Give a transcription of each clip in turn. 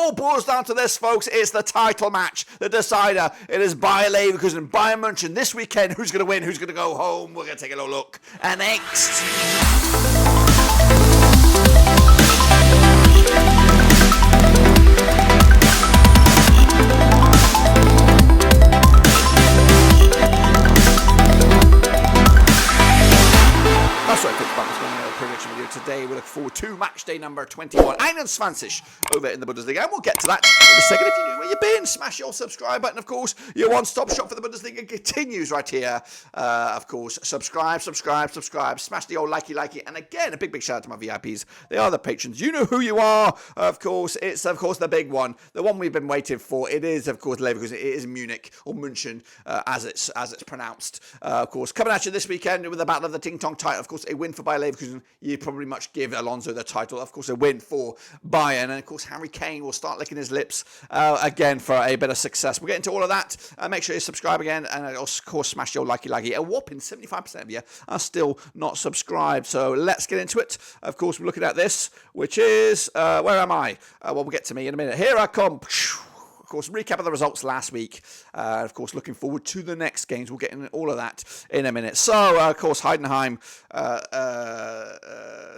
all boils down to this, folks. It's the title match, the decider. It is Bayer Leverkusen and Bayern München this weekend. Who's going to win? Who's going to go home? We're going to take a little look. And next. That's right, folks. Back with a prediction video today. We look forward to match day number 21. 21 over in the Bundesliga. And we'll get to that in a second. If you knew where you've been, smash your subscribe button. Of course, your one-stop shop for the Bundesliga continues right here. Of course, subscribe. Smash the old likey. And again, a big shout out to my VIPs. They are the patrons. You know who you are. Of course, it's the big one. The one we've been waiting for. It is, of course, Leverkusen. It is Munich or München, as it's pronounced. Of course, coming at you this weekend with the battle of the Ting Tong title. Of course, a win for Bayer Leverkusen. You probably much give Alonso the title. Of course, a win for Bayern. And of course, Harry Kane will start licking his lips again for a bit of success. We'll get into all of that. Make sure you subscribe again. And of course, smash your likey. A whopping 75% of you are still not subscribed. So let's get into it. Of course, we're looking at this, which is, where am I? Well, we'll get to me in a minute. Here I come. Of course, recap of the results last week. Of course, looking forward to the next games. We'll get into all of that in a minute. So, of course, Heidenheim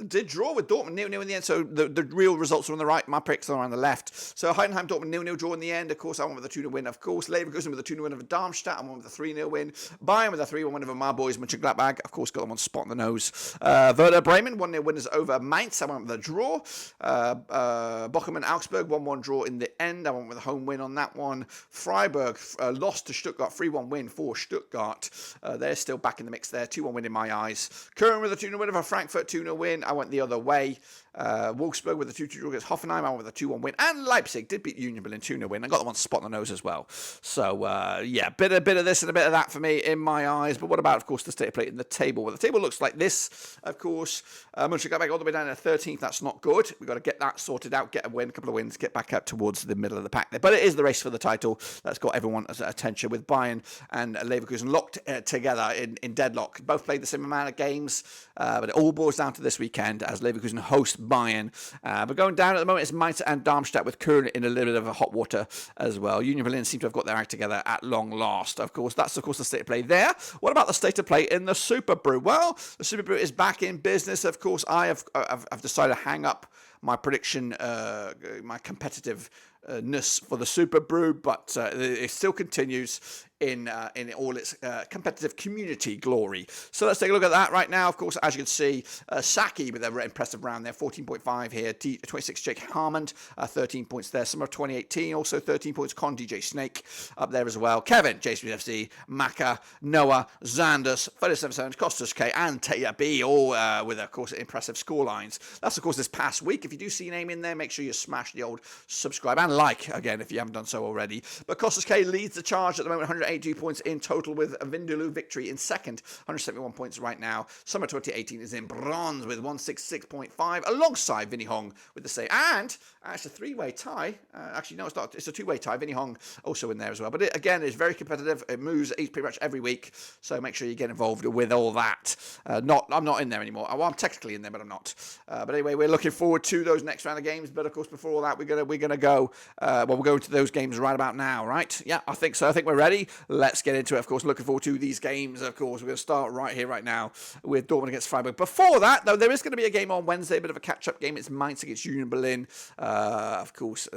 did draw with Dortmund 0-0 in the end. So the real results are on the right. My picks are on the left. So Heidenheim, Dortmund 0-0 draw in the end. Of course, I went with a 2-0 win. Of course, Leverkusen with a 2-0 win over Darmstadt. I went with a 3-0 win. Bayern with a 3-1 win over my boys, Mönchengladbach. Of course, got them on spot on the nose. Werder Bremen 1-0 winners over Mainz. I went with a draw. Bochum and Augsburg 1-1 draw in the end. I went with a home win on that one. Freiburg lost to Stuttgart, 3-1 win for Stuttgart. They're still back in the mix there, 2-1 win in my eyes. Köln with a 2-0 win over Frankfurt, 2-0 win. I went the other way. Wolfsburg with a 2-2 draw against Hoffenheim. I went with a 2-1 win. And Leipzig did beat Union Berlin 2-0 win. I got them on spot on the nose as well. So, yeah, bit of this and a bit of that for me in my eyes. But what about, of course, the state of play in the table? Well, the table looks like this, of course. Mönchengladbach all the way down to 13th. That's not good. We've got to get that sorted out, get a win, a couple of wins, get back up towards the middle of the pack there. But it is the race for the title. That's got everyone's attention with Bayern and Leverkusen locked together in deadlock. Both played the same amount of games, but it all boils down to this weekend as Leverkusen host Bayern. But going down at the moment, it's Mainz and Darmstadt with Köln in a little bit of a hot water as well. Union Berlin seem to have got their act together at long last. Of course, that's the state of play there. What about the state of play in the Super Brew? Well, the Super Brew is back in business. Of course, I've decided to hang up my prediction, my competitiveness for the Super Brew, but it still continues in all its competitive community glory. So let's take a look at that right now. Of course, as you can see, Saki with a very impressive round there, 14.5 here, 26 Jake Harmond, 13 points there. Summer of 2018, also 13 points. Con DJ Snake up there as well. Kevin, JSPFC, Maka, Noah, Zanders, 37 Costas K, and Taya B, all with, of course, impressive score lines. That's, of course, this past week. If you do see your name in there, make sure you smash the old subscribe and like, again, if you haven't done so already. But Costas K leads the charge at the moment, 182 points in total, with a Vindaloo victory in second, 171 points right now. Summer 2018 is in bronze with 166.5, alongside Vinny Hong with the same. And it's a three-way tie. Actually, no, it's not. It's a two-way tie. Vinny Hong also in there as well. But it, again, is very competitive. It moves pretty much every week. So make sure you get involved with all that. I'm not in there anymore. Well, I'm technically in there, but I'm not. But anyway, we're looking forward to those next round of games. But of course, before all that, we're gonna go. We're going to those games right about now, right? Yeah, I think so. I think we're ready. Let's get into it. Of course, looking forward to these games. Of course, we're going to start right here, right now, with Dortmund against Freiburg. Before that, though, there is going to be a game on Wednesday, a bit of a catch-up game. It's Mainz against Union Berlin. Of course,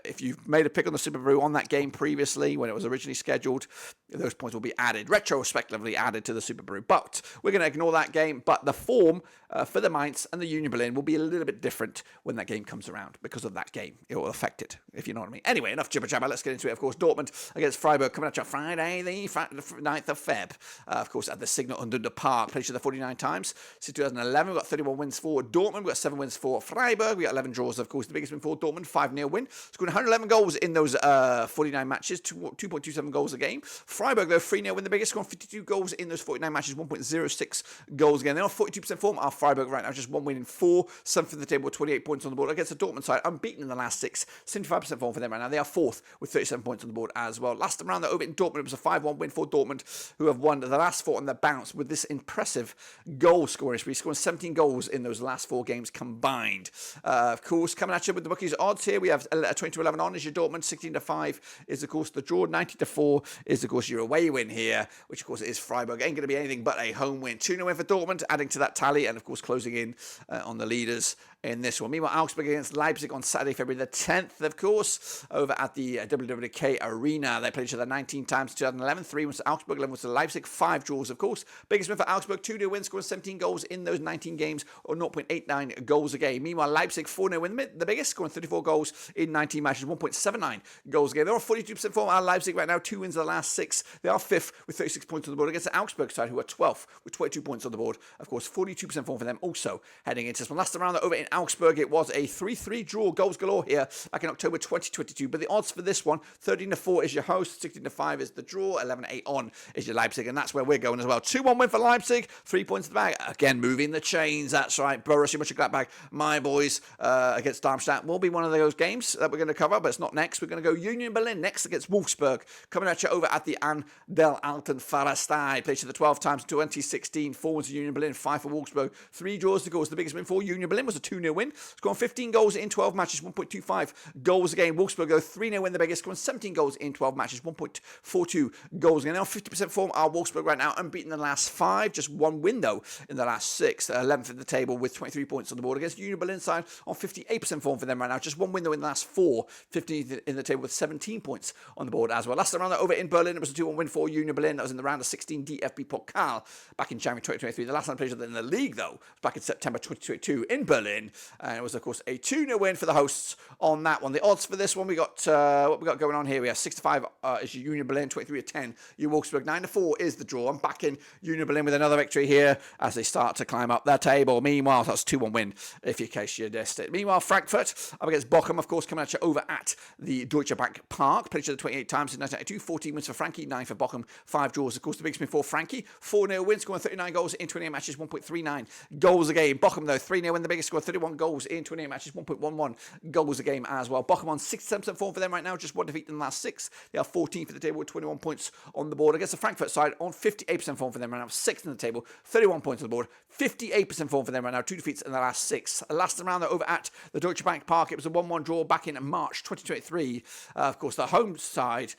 if you've made a pick on the Super Brew on that game previously, when it was originally scheduled, those points will be added, retrospectively added to the Super Brew. But we're going to ignore that game. But the form for the Mainz and the Union Berlin will be a little bit different when that game comes around because of that game. It will affect it, if you know what I mean. Anyway, enough jibber-jabber. Let's get into it. Of course, Dortmund against Freiburg coming at you Friday, the 9th of Feb. Of course, at the Signal Iduna Park. Played each other 49 times. Since 2011, we've got 31 wins for Dortmund. We've got 7 wins for Freiburg. We've got 11 draws, of course. The biggest win for Dortmund, 5-0 win. Scored 111 goals in those 49 matches, 2.27 goals a game. Freiburg, though, 3-0 win, the biggest, scoring 52 goals in those 49 matches, 1.06 goals again. They're on 42% form. Freiburg right now, just 1 win in 4. 7th in the table, 28 48 points on the board against the Dortmund side, unbeaten in the last 6, 75% form for them right now. They are 4th with 37 points on the board as well. Last time around, they're over in Dortmund. It was a 5-1 win for Dortmund, who have won the last 4 on their bounce with this impressive goal scoring spree, scoring 17 goals in those last 4 games combined. Of course, coming at you with the bookies odds here, we have 20-11 on is your Dortmund, 16-5 is of course the draw, 90-4 is of course your away win here, which of course is Freiburg. Ain't going to be anything but a home win. 2-0 win for Dortmund, adding to that tally, and of course closing in on the leaders in this one. Meanwhile, Augsburg against Leipzig on Saturday, February the 10th, of course, over at the WWK Arena. They played each other 19 times, 2011, 3 wins to Augsburg, 11 wins to Leipzig, 5 draws, of course. Biggest win for Augsburg, 2-0 win, scoring 17 goals in those 19 games, or 0.89 goals a game. Meanwhile, Leipzig, 4-0 win, the biggest, scoring 34 goals in 19 matches, 1.79 goals a game. They're on 42% form out of Leipzig right now, 2 wins in the last 6. They are 5th with 36 points on the board against the Augsburg side, who are 12th with 22 points on the board. Of course, 42% form for them also heading into this one. Last round over in Augsburg, it was a 3-3 draw, goals galore here back in October 2022. But the odds for this one, 13-4 is your host, 16-5 is the draw, 11-8 on is your Leipzig, and that's where we're going as well. 2-1 win for Leipzig, 3 points in the bag. Again, moving the chains, that's right. Borussia Mönchengladbach, my boys, against Darmstadt will be one of those games that we're going to cover, but it's not next. We're going to go Union Berlin next against Wolfsburg, coming at you over at the An der Alten Försterei. Played to the 12 times in 2016, 4 wins for Union Berlin, 5 for Wolfsburg, 3 draws to go. The biggest win for Union Berlin was a 2-0 win, scoring 15 goals in 12 matches, 1.25 goals a game. Wolfsburg go 3-0 win, the biggest, scoring 17 goals in 12 matches, 1.42 goals a game. Now 50% form are Wolfsburg right now, unbeaten in the last 5, just 1 win though in the last 6, 11th in the table with 23 points on the board against Union Berlin side on 58% form for them right now, just 1 win though in the last 4, 15th in the table with 17 points on the board as well. Last round over in Berlin, it was a 2-1 win for Union Berlin. That was in the round of 16 DFB Pokal back in January 2023. The last time they played in the league though was back in September 2022 in Berlin, and it was of course a 2-0 win for the hosts on that one. The odds for this one, we got what we got going on here. We have 6-5 is your Union Berlin, 23-10 your Wolfsburg, 9-4 is the draw. I'm backing Union Berlin with another victory here as they start to climb up their table. Meanwhile, that's 2-1 win if in case you missed it. Meanwhile, Frankfurt up against Bochum, of course, coming at you over at the Deutsche Bank Park. Played each other 28 times in 1992, 14 wins for Frankie, 9 for Bochum, 5 draws. Of course, the biggest win for Frankie, 4-0 win, scoring 39 goals in 28 matches, 1.39 goals a game. Bochum, though, 3-0 win, the biggest, scored 31 goals in 28 matches, 1.11 goals a game as well. Bochum on 67% form for them right now, just 1 defeat in the last 6. They are 14th for the table with 21 points on the board. Against the Frankfurt side, on 58% form for them right now, 6th in the table, 31 points on the board, 58% form for them right now, 2 defeats in the last 6. Last round, they're over at the Deutsche Bank Park. It was a 1-1 draw back in March 2023. Of course, the home side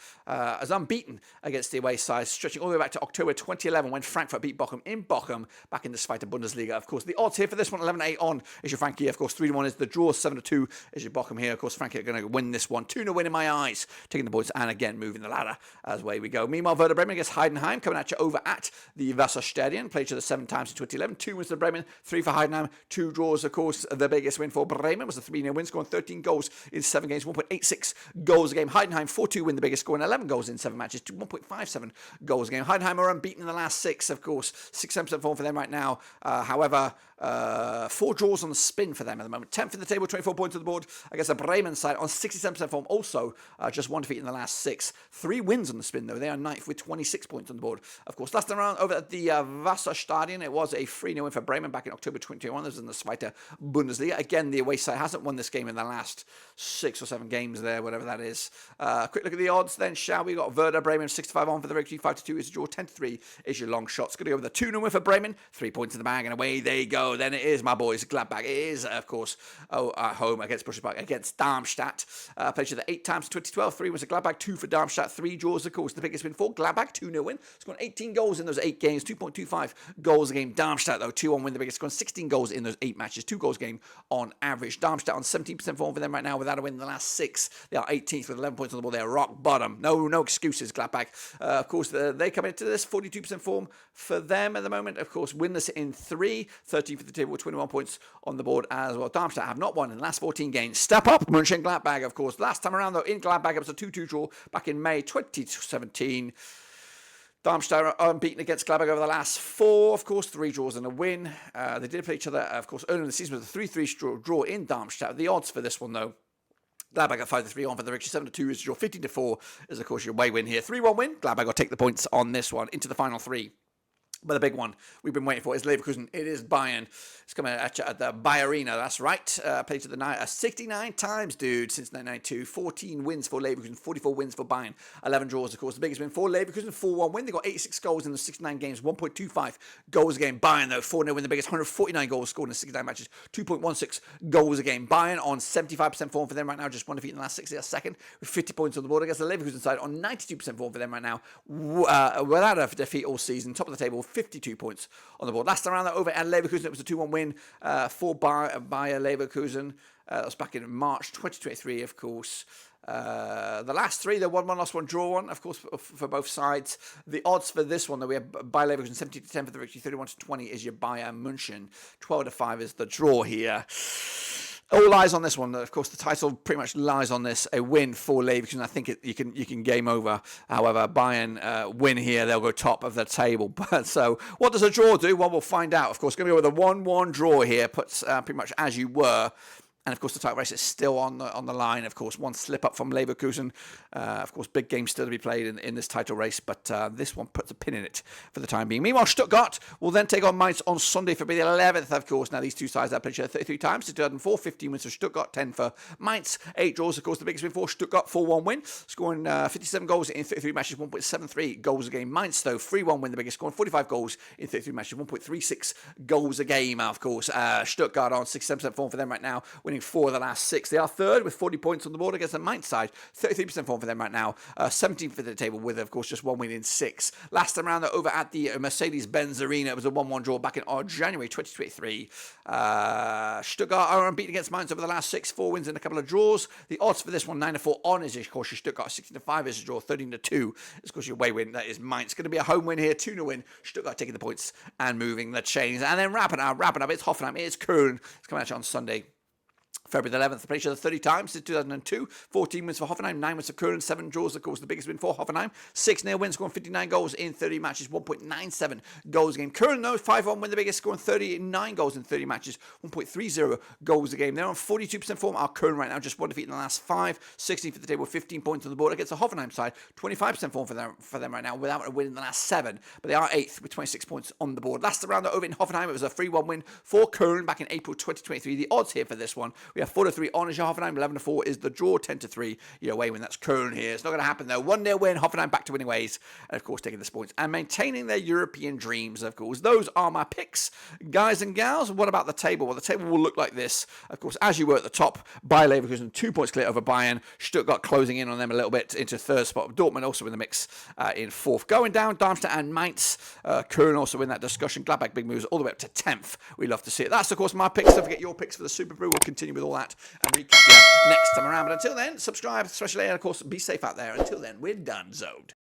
is unbeaten against the away side, stretching all the way back to October 2011 when Frankfurt beat Bochum in Bochum back in the Zweite Bundesliga. Of course, the odds here for this one, 11-8 on is your Frankie. Of course, 3-1 is the draw, 7-2 is your Bochum here. Of course, Frankie are going to win this one. 2-0 win in my eyes, taking the points and again moving the ladder as way we go. Meanwhile, Werder Bremen against Heidenheim, coming at you over at the Wasserstadion. Played each other 7 times in 2011. 2 wins for Bremen, 3 for Heidenheim, 2 draws. Of course, the biggest win for Bremen was a 3-0 win, scoring 13 goals in 7 games, 1.86 goals a game. Heidenheim, 4-2 win, the biggest, scoring 11 goals in 7 matches, 1.57 goals a game. Heidenheim are unbeaten in the last 6, of course, 6% form for them right now. However, 4 draws on the spin for them at the moment. 10th in the table, 24 points on the board against the Bremen side on 67% form. Also, just 1 defeat in the last 6. 3 wins on the spin, though. They are 9th with 26 points on the board. Of course, last time around over at the Wasserstadion, it was a 3-0 win for Bremen back in October 2021. This was in the Zweite Bundesliga. Again, the away side hasn't won this game in the last 6 or 7 games there, whatever that is. Quick look at the odds then, shall we? Got Werder Bremen 6-5 on for the victory, 5-2 is the draw, 10-3 is your long shots. Going to go with a 2-0 win for Bremen, 3 points in the bag, and away they go. Then it is, my boys, Gladbach. It is, of course, at home against Borussia against Darmstadt. Played each other 8 times in 2012, 3 was a Gladbach, 2 for Darmstadt, 3 draws, of course. The biggest win for Gladbach, 2-0 win. Scored 18 goals in those 8 games, 2.25 goals a game. Darmstadt, though, 2-1 win, the biggest, scored 16 goals in those 8 matches, 2 goals a game on average. Darmstadt on 17% form for them right now without a win in the last 6. They are 18th with 11 points on the board. They are rock bottom. No excuses, Gladbach. Of course, they come into this 42% form for them at the moment. Of course, winless in 3, 13th for the table with 21 points on the board as well. Darmstadt have not won in the last 14 games. Step up, Mönchengladbach, of course. Last time around, though, in Gladbach, it was a 2-2 draw back in May 2017. Darmstadt are unbeaten against Gladbach over the last 4, of course, 3 draws and a win. They did play each other, of course, earlier in the season with a 3-3 draw in Darmstadt. The odds for this one, though, Gladbach got 5-3 on for the victory, 7-2 is your 15-4 is, of course, your away win here. 3-1 win. Gladbach will take the points on this one into the final 3. But the big one we've been waiting for is Leverkusen. It is Bayern. It's coming at you at the Bayer Arena. That's right. Played to the night 69 times, dude, since 1992. 14 wins for Leverkusen, 44 wins for Bayern. 11 draws, of course. The biggest win for Leverkusen, 4-1 win. They got 86 goals in the 69 games, 1.25 goals a game. Bayern, though, 4-0 win. The biggest, 149 goals scored in the 69 matches, 2.16 goals a game. Bayern on 75% form for them right now, just one defeat in the last 60. That's second, with 50 points on the board against the Leverkusen side on 92% form for them right now, without a defeat all season. Top of the table, 52 points on the board. Last time around that over at Leverkusen, it was a 2-1 win for Bayer Leverkusen. That was back in March 2023, of course. The last three, the 1-1, lost one, draw one, of course, for both sides. The odds for this one, though, we have Bayer Leverkusen 17-10 for the victory, 31-20 is your Bayern München, 12-5 is the draw here. All lies on this one. Of course, the title pretty much lies on this. A win for Leverkusen. I think you can game over. However, Bayern win here, they'll go top of the table. But so, what does a draw do? Well, we'll find out. Of course, going to go with a 1-1 draw here. Puts pretty much as you were. And of course, the title race is still on the line. Of course, one slip up from Leverkusen. Of course, big games still to be played in this title race, but this one puts a pin in it for the time being. Meanwhile, Stuttgart will then take on Mainz on Sunday for the 11th. Of course, now these two sides have played each other 33 times. Since 2004, 15 wins for Stuttgart, 10 for Mainz, 8 draws. Of course, the biggest win for Stuttgart, 4-1 win, scoring 57 goals in 33 matches, 1.73 goals a game. Mainz, though, 3-1 win, the biggest, scoring 45 goals in 33 matches, 1.36 goals a game. Of course, Stuttgart on 67% form for them right now, winning 4 of the last 6. They are third with 40 points on the board against the Mainz side. 33% form for them right now. 17th for the table with, of course, just 1 win in 6. Last time around, over at the Mercedes-Benz Arena, it was a 1-1 draw back in January 2023. Stuttgart are unbeaten against Mainz over the last 6. 4 wins and a couple of draws. The odds for this one, 9-4 on is, of course, your Stuttgart. 16-5 is a draw. 13-2 is, of course, your away win. That is Mainz. It's going to be a home win here. 2-0 win. Stuttgart taking the points and moving the chains. And then wrapping up, it's Hoffenheim. It's Köln. It's coming at you on Sunday, February the 11th, they played each other 30 times since 2002. 14 wins for Hoffenheim, 9 wins for Köln, 7 draws, of course, the biggest win for Hoffenheim. 6-0 win, scoring 59 goals in 30 matches, 1.97 goals a game. Köln, though, 5-1 win, the biggest, scoring 39 goals in 30 matches, 1.30 goals a game. They're on 42% form. Our Köln right now, just one defeat in the last 5. 16 for the table, 15 points on the board against the Hoffenheim side. 25% form for them right now, without a win in the last 7. But they are 8th with 26 points on the board. Last round over in Hoffenheim, it was a 3-1 win for Köln back in April 2023. The odds here for this one, we have 4-3 on Hoffenheim, 11-4 is the draw, 10-3 your away win. That's Köln here. It's not going to happen though. 1-0 win, Hoffenheim back to winning ways, and of course taking the points and maintaining their European dreams. Of course, those are my picks, guys and gals. What about the table? Well, the table will look like this. Of course, as you were at the top, Bayer Leverkusen 2 points clear over Bayern. Stuttgart closing in on them a little bit into third spot. Dortmund also in the mix in fourth. Going down, Darmstadt and Mainz. Köln also in that discussion. Gladbach big moves all the way up to 10th. We love to see it. That's of course my picks. Don't forget your picks for the Super Brew. We'll continue with all that and recap next time around. But until then, subscribe, especially, and of course, be safe out there. Until then, we're done zoned.